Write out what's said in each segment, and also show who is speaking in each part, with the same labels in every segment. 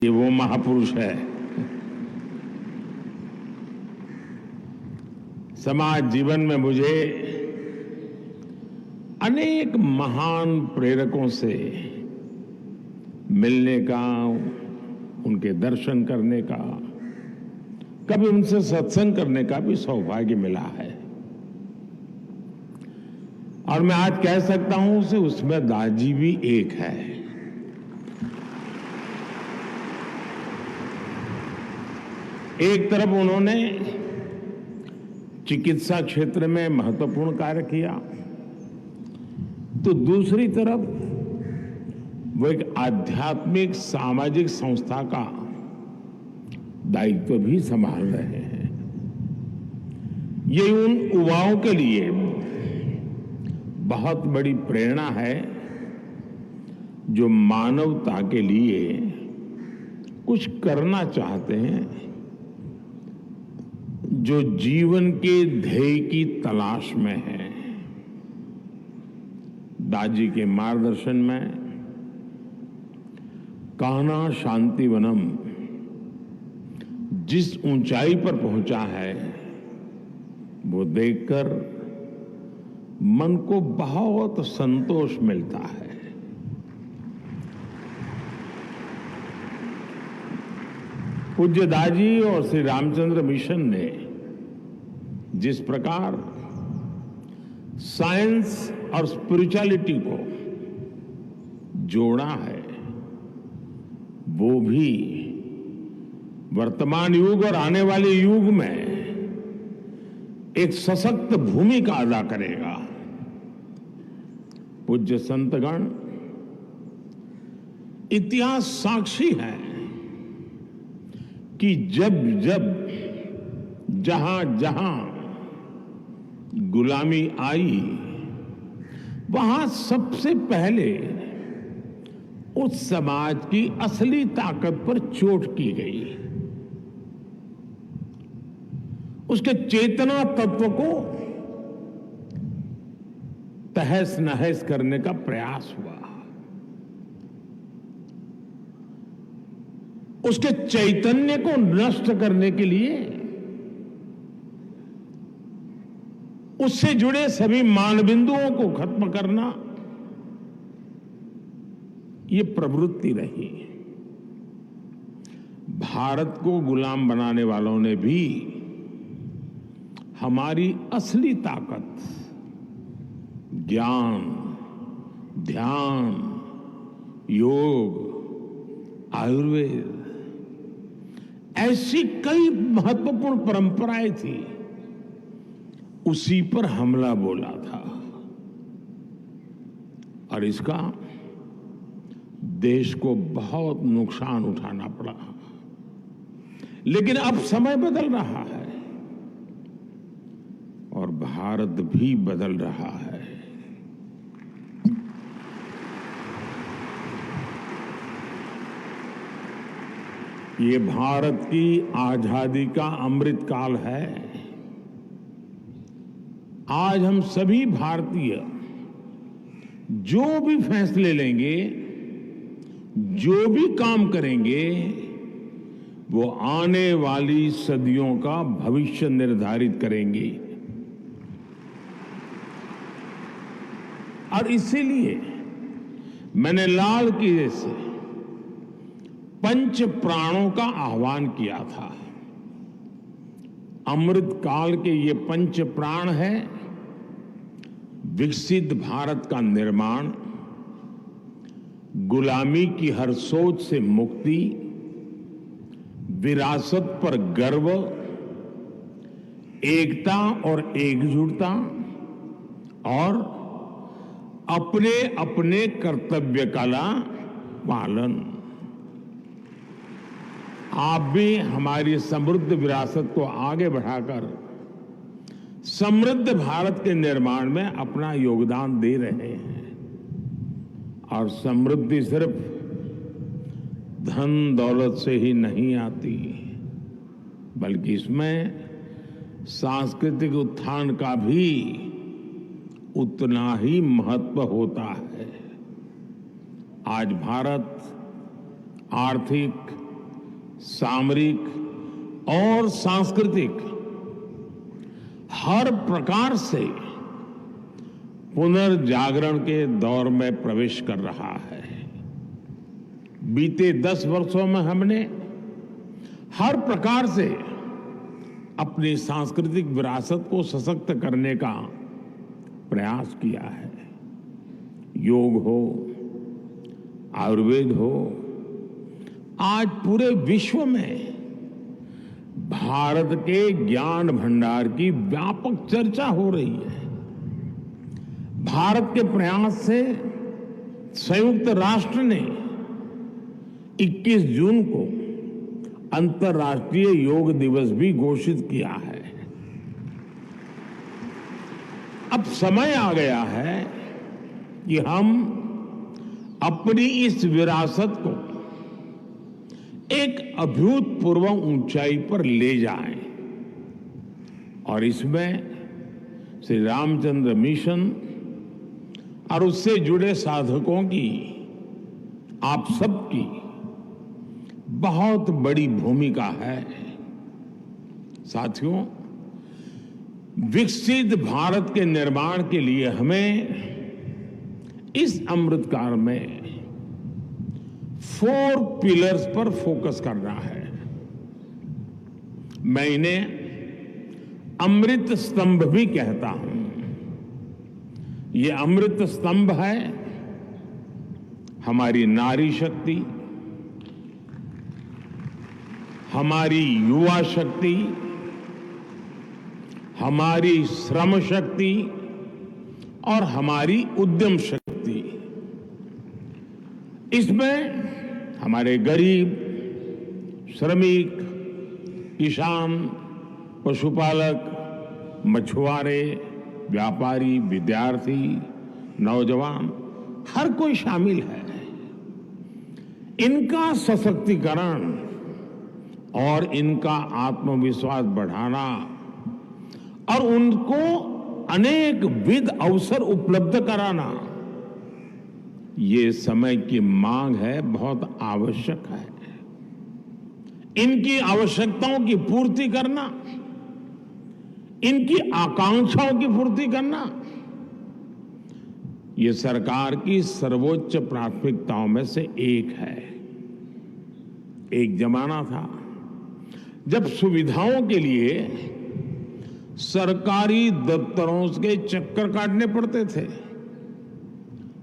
Speaker 1: ये वो महापुरुष है। समाज जीवन में मुझे अनेक महान प्रेरकों से मिलने का, उनके दर्शन करने का, कभी उनसे सत्संग करने का भी सौभाग्य मिला है। और मैं आज कह सकता हूं कि उसमें दाजी भी एक है। एक तरफ उन्होंने चिकित्सा क्षेत्र में महत्वपूर्ण कार्य किया, तो दूसरी तरफ वो एक आध्यात्मिक सामाजिक संस्था का दायित्व भी संभाल रहे हैं। ये उन युवाओं के लिए बहुत बड़ी प्रेरणा है जो मानवता के लिए कुछ करना चाहते हैं, जो जीवन के ध्येय की तलाश में है। दाजी के मार्गदर्शन में कान्हा शांतिवनम जिस ऊंचाई पर पहुंचा है, वो देखकर मन को बहुत संतोष मिलता है। पूज्य दाजी और श्री रामचंद्र मिशन ने जिस प्रकार साइंस और स्पिरिचुअलिटी को जोड़ा है, वो भी वर्तमान युग और आने वाले युग में एक सशक्त भूमिका अदा करेगा। पूज्य संतगण, इतिहास साक्षी है कि जब जब जहां जहां गुलामी आई, वहां सबसे पहले उस समाज की असली ताकत पर चोट की गई, उसके चेतना तत्व को तहस नहस करने का प्रयास हुआ, उसके चैतन्य को नष्ट करने के लिए उससे जुड़े सभी मानबिंदुओं को खत्म करना, ये प्रवृत्ति रही। भारत को गुलाम बनाने वालों ने भी हमारी असली ताकत, ज्ञान, ध्यान, योग, आयुर्वेद, ऐसी कई महत्वपूर्ण परंपराएं थी, उसी पर हमला बोला था। और इसका देश को बहुत नुकसान उठाना पड़ा। लेकिन अब समय बदल रहा है और भारत भी बदल रहा है। ये भारत की आजादी का अमृत काल है। आज हम सभी भारतीय जो भी फैसले लेंगे, जो भी काम करेंगे, वो आने वाली सदियों का भविष्य निर्धारित करेंगे। और इसीलिए मैंने लाल किले से पंच प्राणों का आह्वान किया था। अमृत काल के ये पंच प्राण है: विकसित भारत का निर्माण, गुलामी की हर सोच से मुक्ति, विरासत पर गर्व, एकता और एकजुटता, और अपने अपने कर्तव्य का पालन। आप भी हमारी समृद्ध विरासत को आगे बढ़ाकर समृद्ध भारत के निर्माण में अपना योगदान दे रहे हैं। और समृद्धि सिर्फ धन दौलत से ही नहीं आती, बल्कि इसमें सांस्कृतिक उत्थान का भी उतना ही महत्व होता है। आज भारत आर्थिक, सामरिक और सांस्कृतिक हर प्रकार से पुनर्जागरण के दौर में प्रवेश कर रहा है। बीते 10 वर्षों में हमने हर प्रकार से अपनी सांस्कृतिक विरासत को सशक्त करने का प्रयास किया है। योग हो, आयुर्वेद हो, आज पूरे विश्व में भारत के ज्ञान भंडार की व्यापक चर्चा हो रही है। भारत के प्रयास से संयुक्त राष्ट्र ने 21 जून को अंतर्राष्ट्रीय योग दिवस भी घोषित किया है। अब समय आ गया है कि हम अपनी इस विरासत को एक अभूतपूर्व ऊंचाई पर ले जाएं और इसमें श्री रामचंद्र मिशन और उससे जुड़े साधकों की, आप सबकी बहुत बड़ी भूमिका है। साथियों, विकसित भारत के निर्माण के लिए हमें इस अमृतकाल में 4 पिलर्स पर फोकस करना है। मैं इन्हें अमृत स्तंभ भी कहता हूं। ये अमृत स्तंभ है हमारी नारी शक्ति, हमारी युवा शक्ति, हमारी श्रम शक्ति और हमारी उद्यम शक्ति। इसमें हमारे गरीब, श्रमिक, किसान, पशुपालक, मछुआरे, व्यापारी, विद्यार्थी, नौजवान, हर कोई शामिल है। इनका सशक्तिकरण और इनका आत्मविश्वास बढ़ाना और उनको अनेक विध अवसर उपलब्ध कराना, ये समय की मांग है, बहुत आवश्यक है। इनकी आवश्यकताओं की पूर्ति करना, इनकी आकांक्षाओं की पूर्ति करना, ये सरकार की सर्वोच्च प्राथमिकताओं में से एक है। एक जमाना था जब सुविधाओं के लिए सरकारी दफ्तरों के चक्कर काटने पड़ते थे।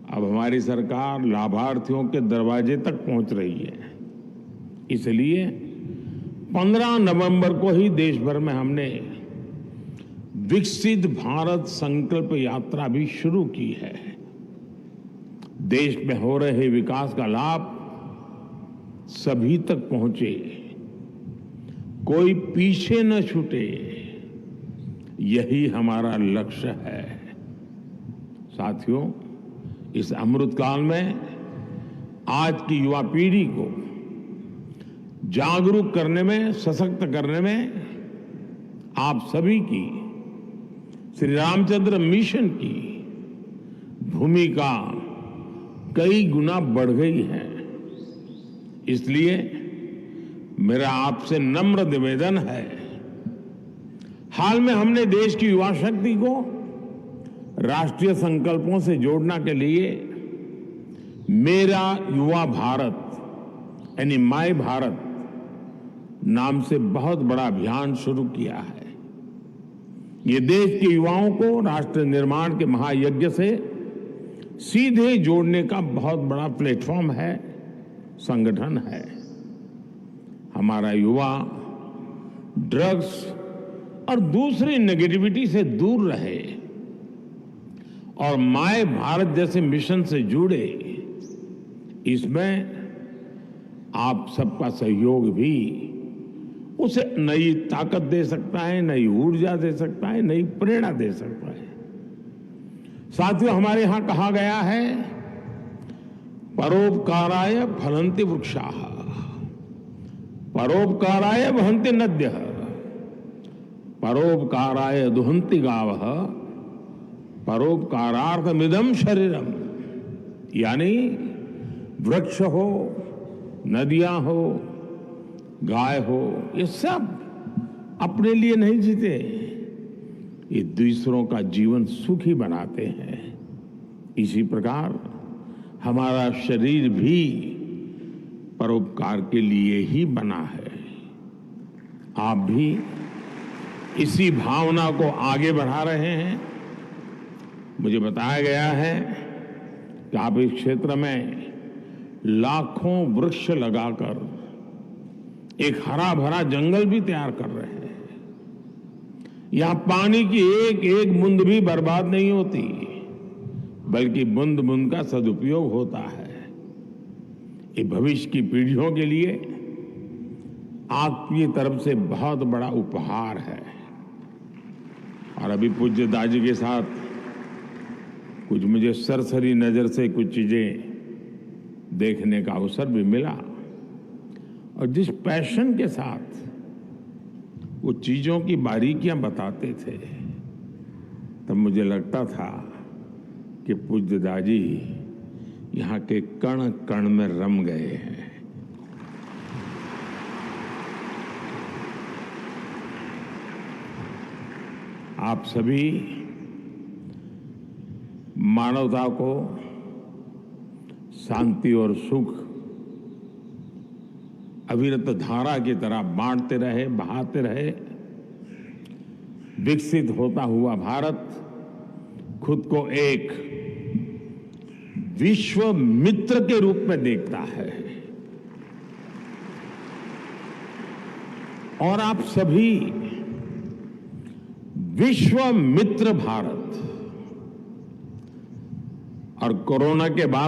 Speaker 1: अब हमारी सरकार लाभार्थियों के दरवाजे तक पहुंच रही है। इसलिए 15 नवंबर को ही देश भर में हमने विकसित भारत संकल्प यात्रा भी शुरू की है। देश में हो रहे विकास का लाभ सभी तक पहुंचे, कोई पीछे न छूटे, यही हमारा लक्ष्य है। साथियों, इस अमृतकाल में आज की युवा पीढ़ी को जागरूक करने में, सशक्त करने में आप सभी की, श्री रामचंद्र मिशन की भूमिका कई गुना बढ़ गई है। इसलिए मेरा आपसे नम्र निवेदन है, हाल में हमने देश की युवा शक्ति को राष्ट्रीय संकल्पों से जोड़ने के लिए मेरा युवा भारत यानी माय भारत नाम से बहुत बड़ा अभियान शुरू किया है। ये देश के युवाओं को राष्ट्र निर्माण के महायज्ञ से सीधे जोड़ने का बहुत बड़ा प्लेटफॉर्म है, संगठन है। हमारा युवा ड्रग्स और दूसरी नेगेटिविटी से दूर रहे और माय भारत जैसे मिशन से जुड़े, इसमें आप सबका सहयोग भी उसे नई ताकत दे सकता है, नई ऊर्जा दे सकता है, नई प्रेरणा दे सकता है। साथियों, हमारे यहां कहा गया है, परोपकाराय फलन्ति वृक्षाः, परोपकाराय वहन्ति नद्यः, परोपकाराय दुहन्ति गावः, परोपकारार्थमिदं शरीरम। यानी वृक्ष हो, नदियां हो, गाय हो, ये सब अपने लिए नहीं जीते, ये दूसरों का जीवन सुखी बनाते हैं। इसी प्रकार हमारा शरीर भी परोपकार के लिए ही बना है। आप भी इसी भावना को आगे बढ़ा रहे हैं। मुझे बताया गया है कि आप इस क्षेत्र में लाखों वृक्ष लगाकर एक हरा भरा जंगल भी तैयार कर रहे हैं। यहां पानी की एक एक बूंद भी बर्बाद नहीं होती, बल्कि बूंद बूंद का सदुपयोग होता है। ये भविष्य की पीढ़ियों के लिए आपकी तरफ से बहुत बड़ा उपहार है। और अभी पूज्य दाजी के साथ कुछ मुझे सरसरी नजर से कुछ चीजें देखने का अवसर भी मिला, और जिस पैशन के साथ वो चीजों की बारीकियां बताते थे, तब मुझे लगता था कि पूज्य दाजी यहाँ के कण कण में रम गए हैं। आप सभी मानवता को शांति और सुख अविरत धारा की तरह बांटते रहे, बहाते रहे। विकसित होता हुआ भारत खुद को एक विश्व मित्र के रूप में देखता है, और आप सभी विश्व मित्र भारत। और कोरोना के बाद